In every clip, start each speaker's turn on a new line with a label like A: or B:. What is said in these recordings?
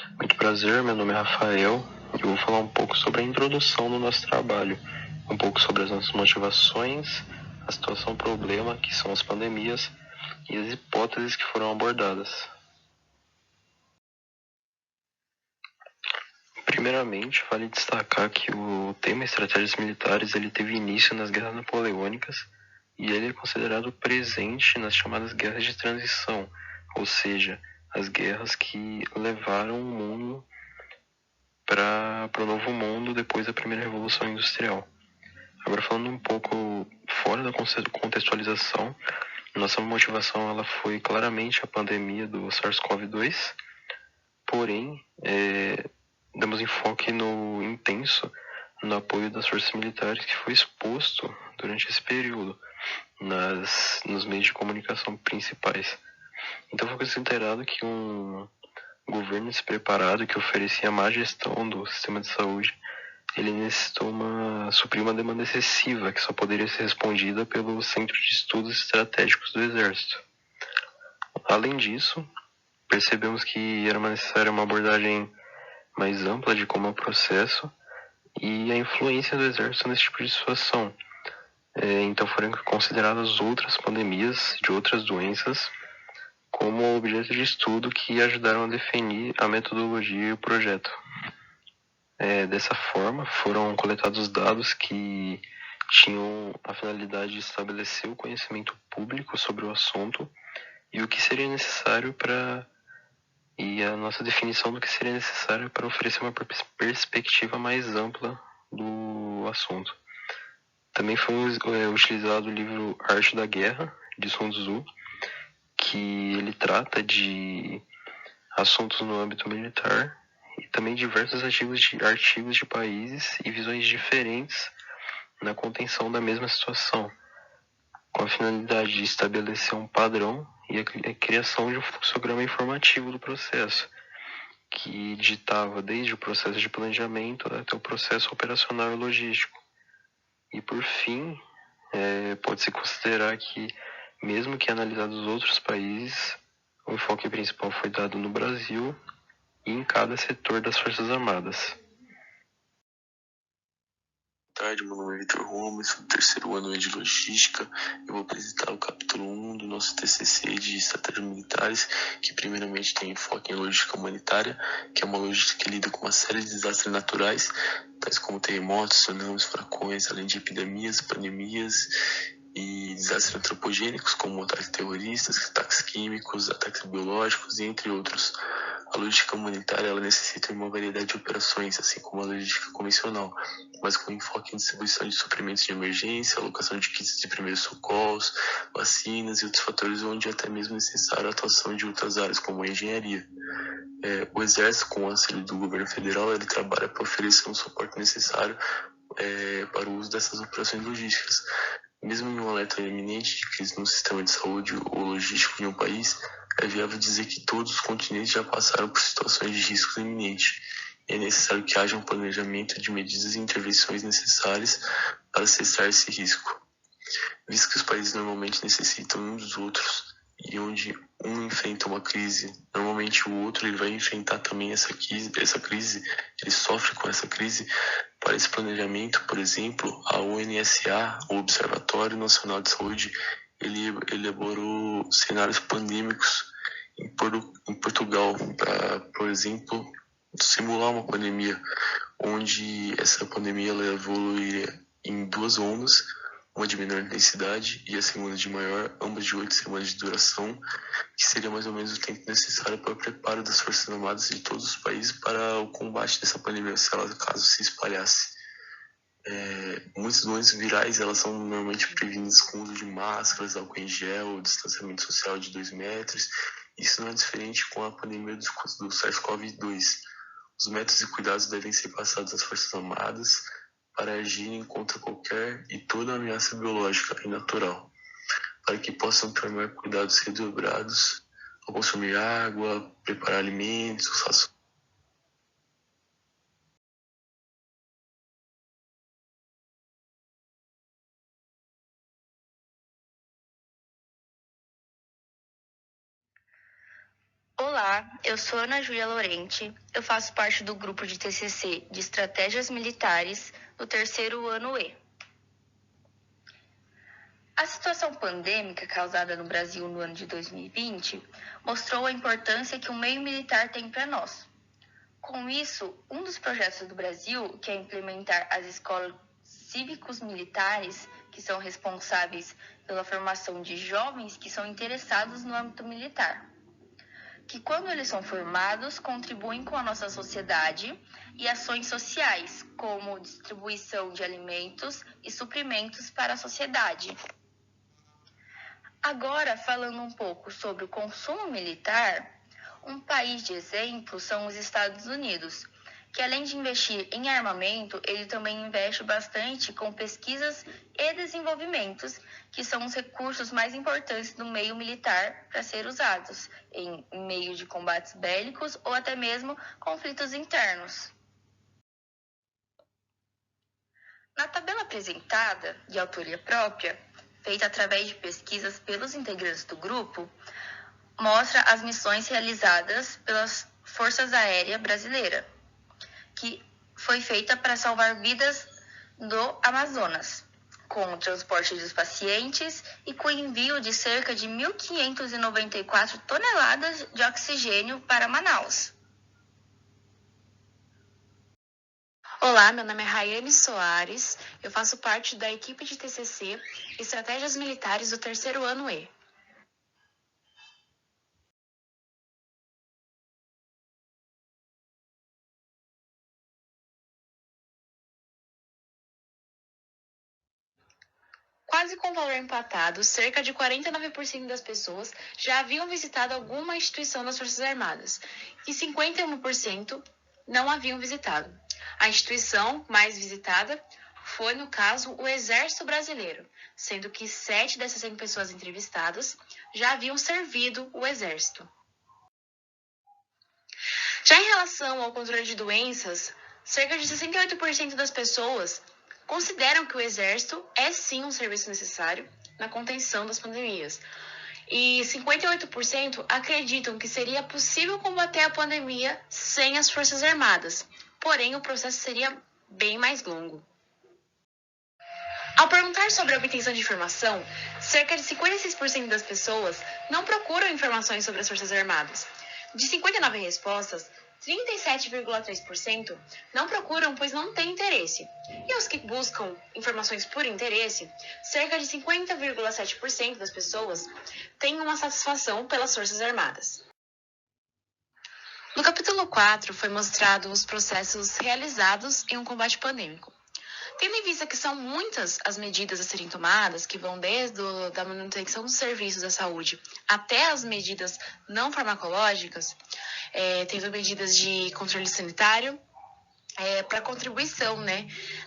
A: Muito prazer, meu nome é Rafael e eu vou falar um pouco sobre a introdução do nosso trabalho, um pouco sobre as nossas motivações, a situação-problema, que são as pandemias, e as hipóteses que foram abordadas. Primeiramente, vale destacar que o tema estratégias militares ele teve início nas guerras napoleônicas e ele é considerado presente nas chamadas guerras de transição, ou seja, as guerras que levaram o mundo para o novo mundo depois da primeira revolução industrial. Agora, falando um pouco fora da contextualização, nossa motivação ela foi claramente a pandemia do SARS-CoV-2, porém, damos enfoque no intenso no apoio das forças militares que foi exposto durante esse período nos meios de comunicação principais. Então foi considerado que um governo despreparado que oferecia má gestão do sistema de saúde, ele necessitou suprir uma demanda excessiva que só poderia ser respondida pelo Centro de Estudos Estratégicos do Exército. Além disso, percebemos que era necessária uma abordagem mais ampla de como é o processo e a influência do Exército nesse tipo de situação. Então foram consideradas outras pandemias de outras doenças como objeto de estudo que ajudaram a definir a metodologia e o projeto. Dessa forma, foram coletados dados que tinham a finalidade de estabelecer o conhecimento público sobre o assunto e o que seria necessário e a nossa definição do que seria necessário para oferecer uma perspectiva mais ampla do assunto. Também foi utilizado o livro Arte da Guerra, de Sun Tzu, que ele trata de assuntos no âmbito militar e também diversos artigos de países e visões diferentes na contenção da mesma situação, com a finalidade de estabelecer um padrão e a criação de um fluxograma informativo do processo, que ditava desde o processo de planejamento até o processo operacional e logístico. E por fim, pode-se considerar que, mesmo que analisados outros países, o enfoque principal foi dado no Brasil e em cada setor das Forças Armadas.
B: Boa tarde, meu nome é Vitor Roma, sou do terceiro ano de Logística. Eu vou apresentar o capítulo 1 do nosso TCC de Estratégias Militares, que primeiramente tem enfoque em logística humanitária, que é uma logística que lida com uma série de desastres naturais, tais como terremotos, tsunamis, furacões, além de epidemias, pandemias e desastres antropogênicos, como ataques terroristas, ataques químicos, ataques biológicos, entre outros. A logística humanitária ela necessita de uma variedade de operações, assim como a logística convencional, mas com enfoque em distribuição de suprimentos de emergência, alocação de kits de primeiros socorros, vacinas e outros fatores onde é até mesmo necessária a atuação de outras áreas, como a engenharia. O Exército, com o auxílio do governo federal, ele trabalha para oferecer um suporte necessário para o uso dessas operações logísticas. Mesmo em um alerta iminente de crise no sistema de saúde ou logístico de um país, é viável dizer que todos os continentes já passaram por situações de riscos iminentes. É necessário que haja um planejamento de medidas e intervenções necessárias para cessar esse risco. Visto que os países normalmente necessitam uns dos outros e onde um enfrenta uma crise, normalmente o outro ele vai enfrentar também essa crise, ele sofre com essa crise. Para esse planejamento, por exemplo, a ONSA, o Observatório Nacional de Saúde, ele elaborou cenários pandêmicos em Portugal para, por exemplo, simular uma pandemia, onde essa pandemia ela evoluiria em 2 ondas, uma de menor intensidade e a segunda de maior, ambas de 8 semanas de duração, que seria mais ou menos o tempo necessário para o preparo das Forças Armadas de todos os países para o combate dessa pandemia, se ela caso se espalhasse. Muitas doenças virais elas são normalmente prevenidas com o uso de máscaras, álcool em gel, distanciamento social de 2 metros. Isso não é diferente com a pandemia do SARS-CoV-2. Os métodos e cuidados devem ser passados às Forças Armadas para agirem contra qualquer e toda ameaça biológica e natural, para que possam tomar cuidados redobrados ao consumir água, preparar alimentos, rações.
C: Olá, eu sou Ana Júlia Lorente, eu faço parte do grupo de TCC de Estratégias Militares do terceiro ano E. A situação pandêmica causada no Brasil no ano de 2020 mostrou a importância que o meio militar tem para nós. Com isso, um dos projetos do Brasil, que é implementar as escolas cívicos militares, que são responsáveis pela formação de jovens que são interessados no âmbito militar, que quando eles são formados, contribuem com a nossa sociedade e ações sociais, como distribuição de alimentos e suprimentos para a sociedade. Agora, falando um pouco sobre o consumo militar, um país de exemplo são os Estados Unidos, que além de investir em armamento, ele também investe bastante com pesquisas e desenvolvimentos, que são os recursos mais importantes do meio militar para ser usados em meio de combates bélicos ou até mesmo conflitos internos. Na tabela apresentada, de autoria própria, feita através de pesquisas pelos integrantes do grupo, mostra as missões realizadas pelas Forças Aéreas Brasileiras, que foi feita para salvar vidas do Amazonas, com o transporte dos pacientes e com o envio de cerca de 1.594 toneladas de oxigênio para Manaus.
D: Olá, meu nome é Raiane Soares, eu faço parte da equipe de TCC Estratégias Militares do terceiro ano E. Quase com valor empatado, cerca de 49% das pessoas já haviam visitado alguma instituição das Forças Armadas e 51% não haviam visitado. A instituição mais visitada foi, no caso, o Exército Brasileiro, sendo que 7 dessas 100 pessoas entrevistadas já haviam servido o Exército. Já em relação ao controle de doenças, cerca de 68% das pessoas consideram que o Exército é sim um serviço necessário na contenção das pandemias. E 58% acreditam que seria possível combater a pandemia sem as Forças Armadas, porém o processo seria bem mais longo. Ao perguntar sobre a obtenção de informação, cerca de 56% das pessoas não procuram informações sobre as Forças Armadas. De 59 respostas, 37,3% não procuram, pois não têm interesse. E os que buscam informações por interesse, cerca de 50,7% das pessoas têm uma satisfação pelas Forças Armadas. No capítulo 4 foi mostrado os processos realizados em um combate pandêmico. Tendo em vista que são muitas as medidas a serem tomadas, que vão desde a manutenção dos serviços da saúde até as medidas não farmacológicas, tendo medidas de controle sanitário, para contribuição,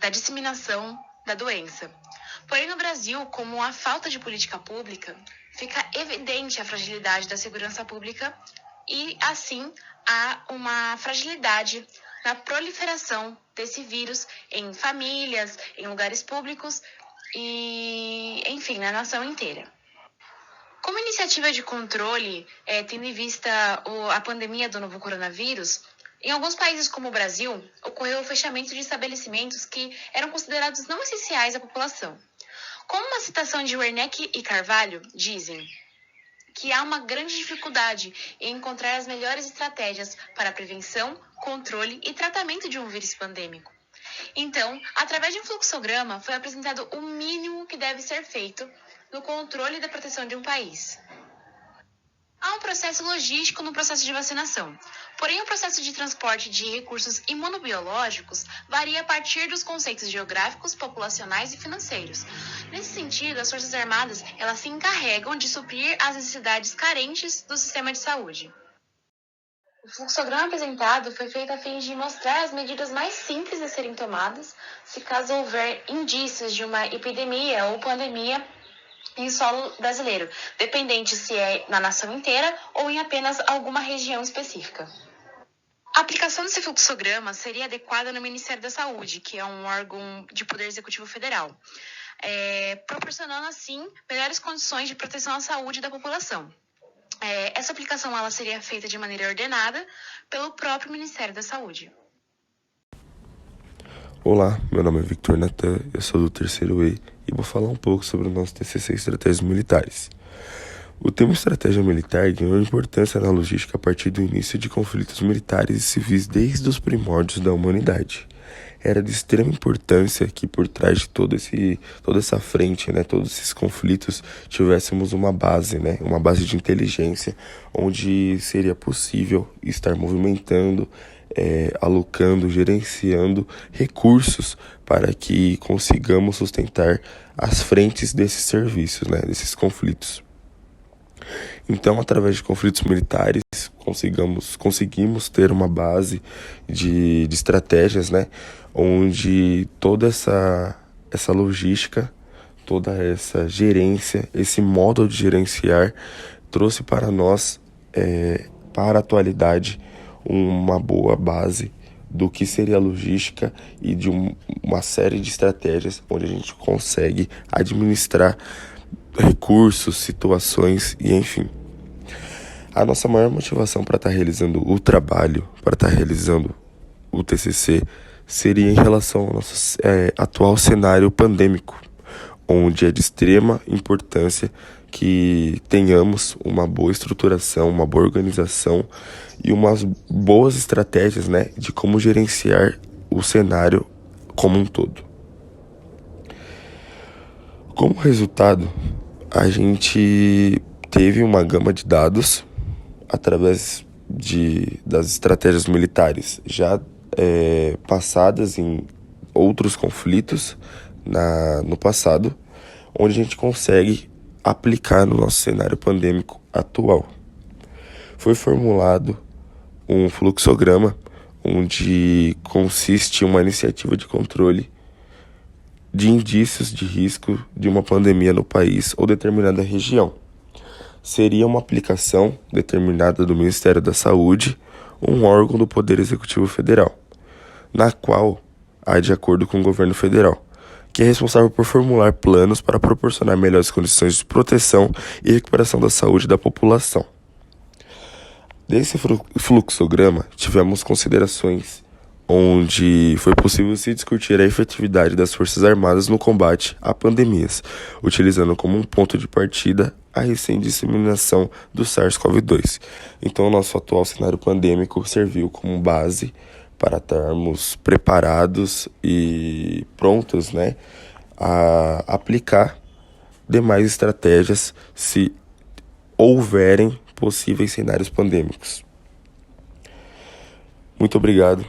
D: da disseminação da doença. Porém, no Brasil, como a falta de política pública, fica evidente a fragilidade da segurança pública e, assim, há uma fragilidade na proliferação desse vírus em famílias, em lugares públicos e, enfim, na nação inteira. Como iniciativa de controle, tendo em vista a pandemia do novo coronavírus, em alguns países como o Brasil, ocorreu o fechamento de estabelecimentos que eram considerados não essenciais à população. Como uma citação de Werneck e Carvalho dizem que há uma grande dificuldade em encontrar as melhores estratégias para a prevenção, controle e tratamento de um vírus pandêmico. Então, através de um fluxograma, foi apresentado o mínimo que deve ser feito no controle da proteção de um país. Há um processo logístico no processo de vacinação, porém o processo de transporte de recursos imunobiológicos varia a partir dos conceitos geográficos, populacionais e financeiros. Nesse sentido, as Forças Armadas elas se encarregam de suprir as necessidades carentes do sistema de saúde. O fluxograma apresentado foi feito a fim de mostrar as medidas mais simples a serem tomadas se caso houver indícios de uma epidemia ou pandemia em solo brasileiro, dependente se é na nação inteira ou em apenas alguma região específica. A aplicação desse fluxograma seria adequada no Ministério da Saúde, que é um órgão de poder executivo federal, proporcionando assim melhores condições de proteção à saúde da população. Essa aplicação ela seria feita de maneira ordenada pelo próprio Ministério da Saúde.
E: Olá, meu nome é Victor Natan, eu sou do terceiro E e vou falar um pouco sobre o nosso TCC Estratégias Militares. O tema estratégia militar ganhou importância na logística a partir do início de conflitos militares e civis desde os primórdios da humanidade. Era de extrema importância que por trás de toda essa frente, todos esses conflitos, tivéssemos uma base de inteligência, onde seria possível estar movimentando, alocando, gerenciando recursos para que consigamos sustentar as frentes desses serviços, desses conflitos. Então, através de conflitos militares, conseguimos ter uma base de estratégias, onde toda essa logística, toda essa gerência, esse modo de gerenciar, trouxe para nós, para a atualidade, uma boa base do que seria a logística e de uma série de estratégias onde a gente consegue administrar recursos, situações e enfim. A nossa maior motivação para estar realizando o trabalho, para estar realizando o TCC, seria em relação ao nosso atual cenário pandêmico, onde é de extrema importância que tenhamos uma boa estruturação, uma boa organização e umas boas estratégias, de como gerenciar o cenário como um todo. Como resultado, a gente teve uma gama de dados através das estratégias militares já passadas em outros conflitos no passado, onde a gente consegue aplicar no nosso cenário pandêmico atual. Foi formulado um fluxograma, onde consiste uma iniciativa de controle de indícios de risco de uma pandemia no país ou determinada região. Seria uma aplicação determinada do Ministério da Saúde, um órgão do Poder Executivo Federal, na qual há de acordo com o governo federal, que é responsável por formular planos para proporcionar melhores condições de proteção e recuperação da saúde da população. Desse fluxograma, tivemos considerações onde foi possível se discutir a efetividade das Forças Armadas no combate a pandemias, utilizando como um ponto de partida a recém-disseminação do SARS-CoV-2. Então, o nosso atual cenário pandêmico serviu como base para estarmos preparados e prontos, a aplicar demais estratégias se houverem possíveis cenários pandêmicos. Muito obrigado